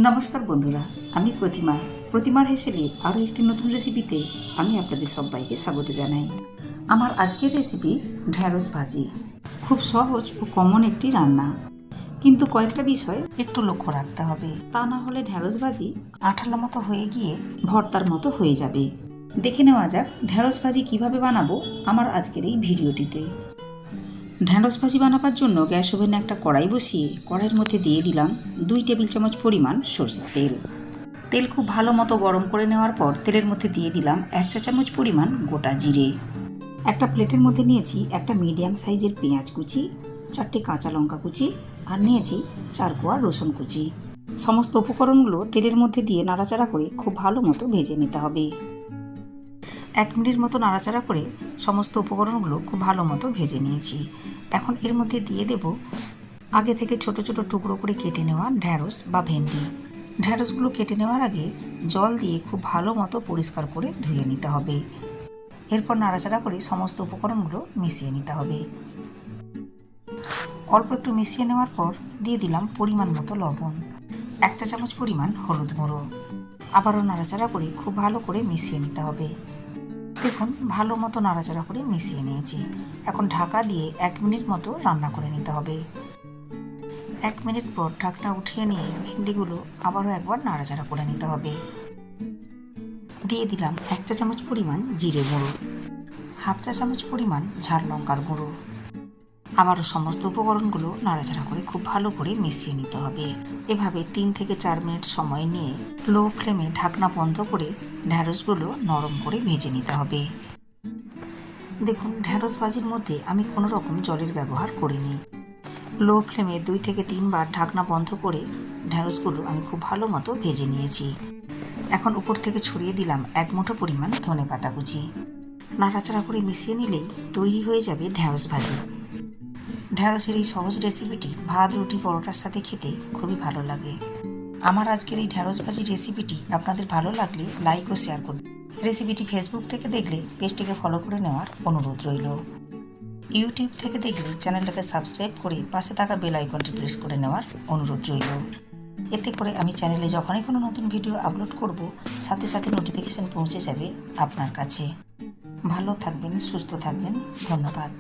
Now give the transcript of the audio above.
নমস্কার বন্ধুরা, আমি প্রতিমার হেসেলে আরও একটি নতুন রেসিপিতে আমি আপনাদের সবাইকে স্বাগত জানাই। আমার আজকের রেসিপি ঢ্যাঁড়স ভাজি। খুব সহজ ও কমন একটি রান্না, কিন্তু কয়েকটা বিষয় একটু লক্ষ্য রাখতে হবে, তা না হলে ঢ্যাঁড়স ভাজি আঠালো মতো হয়ে গিয়ে ভর্তার মতো হয়ে যাবে। দেখে নেওয়া যাক ঢ্যাঁড়স ভাজি কীভাবে বানাবো আমার আজকের এই ভিডিওটিতে। ঢ্যাঁড়স ভাজি বানাবার জন্য গ্যাস ওভেনে একটা কড়াই বসিয়ে কড়াইয়ের মধ্যে দিয়ে দিলাম 2 টেবিল চামচ পরিমাণ সরষের তেল। তেল খুব ভালো মতো গরম করে নেওয়ার পর তেলের মধ্যে দিয়ে দিলাম 1 চা চামচ পরিমাণ গোটা জিরে। একটা প্লেটের মধ্যে নিয়েছি একটা মিডিয়াম সাইজের পেঁয়াজ কুচি, 4টে কাঁচা লঙ্কা কুচি আর নিয়েছি 4 কোয়া রসুন কুচি। সমস্ত উপকরণগুলো তেলের মধ্যে দিয়ে নাড়াচাড়া করে খুব ভালো মতো ভেজে নিতে হবে। 1 মিনিট মতো নাড়াচাড়া করে সমস্ত উপকরণগুলো খুব ভালো মতো ভেজে নিয়েছি। এখন এর মধ্যে দিয়ে দেব আগে থেকে ছোট ছোট টুকরো করে কেটে নেওয়া ঢ্যাঁড়স বা ভেন্ডি। ঢ্যাঁড়সগুলো কেটে নেওয়ার আগে জল দিয়ে খুব ভালো মতো পরিষ্কার করে ধুয়ে নিতে হবে। এরপর নাড়াচাড়া করে সমস্ত উপকরণগুলো মিশিয়ে নিতে হবে। অল্প একটু মিশিয়ে নেওয়ার পর দিয়ে দিলাম পরিমাণ মতো লবণ, 1 চা চামচ পরিমাণ হলুদ গুঁড়ো। আবারও নাড়াচাড়া করে খুব ভালো করে মিশিয়ে নিতে হবে। দেখুন ভালো মতো নাড়াচাড়া করে মিশিয়ে নিয়েছি। এখন ঢাকা দিয়ে 1 মিনিট মতো রান্না করে নিতে হবে। 1 মিনিট পর ঢাকনা উঠিয়ে নিয়ে ভেন্ডিগুলো আবারও একবার নাড়াচাড়া করে নিতে হবে। দিয়ে দিলাম 1 চা চামচ পরিমাণ জিরে গুঁড়ো, 1/2 চা চামচ পরিমাণ ঝাল লঙ্কার গুঁড়ো। আবারও সমস্ত উপকরণগুলো নাড়াচাড়া করে খুব ভালো করে মিশিয়ে নিতে হবে। এভাবে 3 থেকে 4 মিনিট সময় নিয়ে লো ফ্লেমে ঢাকনা বন্ধ করে ঢ্যাঁড়সগুলো নরম করে ভেজে নিতে হবে। দেখুন ঢ্যাঁড়স ভাজির মধ্যে আমি কোনো রকম জলের ব্যবহার করিনি। লো ফ্লেমে 2 থেকে 3 বার ঢাকনা বন্ধ করে ঢ্যাঁড়সগুলো আমি খুব ভালো মতো ভেজে নিয়েছি। এখন উপর থেকে ছড়িয়ে দিলাম 1 মুঠো পরিমাণ ধনেপাতা কুচি। নাড়াচাড়া করে মিশিয়ে নিলেই তৈরি হয়ে যাবে ঢ্যাঁড়স ভাজি। ঢ্যাঁড়সের এই সহজ রেসিপিটি ভাত, রুটি, পরোটার সাথে খেতে খুবই ভালো লাগে। আমার আজকের এই ঢ্যাঁড়স ভাজির রেসিপিটি আপনাদের ভালো লাগলে লাইক ও শেয়ার করুন। রেসিপিটি ফেসবুক থেকে দেখলে পেজটিকে ফলো করে নেওয়ার অনুরোধ রইল। ইউটিউব থেকে দেখলে চ্যানেলটাকে সাবস্ক্রাইব করে পাশে থাকা বেল আইকনটি প্রেস করে নেওয়ার অনুরোধ রইল। এতে করে আমি চ্যানেলে যখনই কোনো নতুন ভিডিও আপলোড করব সাথে সাথে নোটিফিকেশন পৌঁছে যাবে আপনার কাছে। ভালো থাকবেন, সুস্থ থাকবেন। ধন্যবাদ।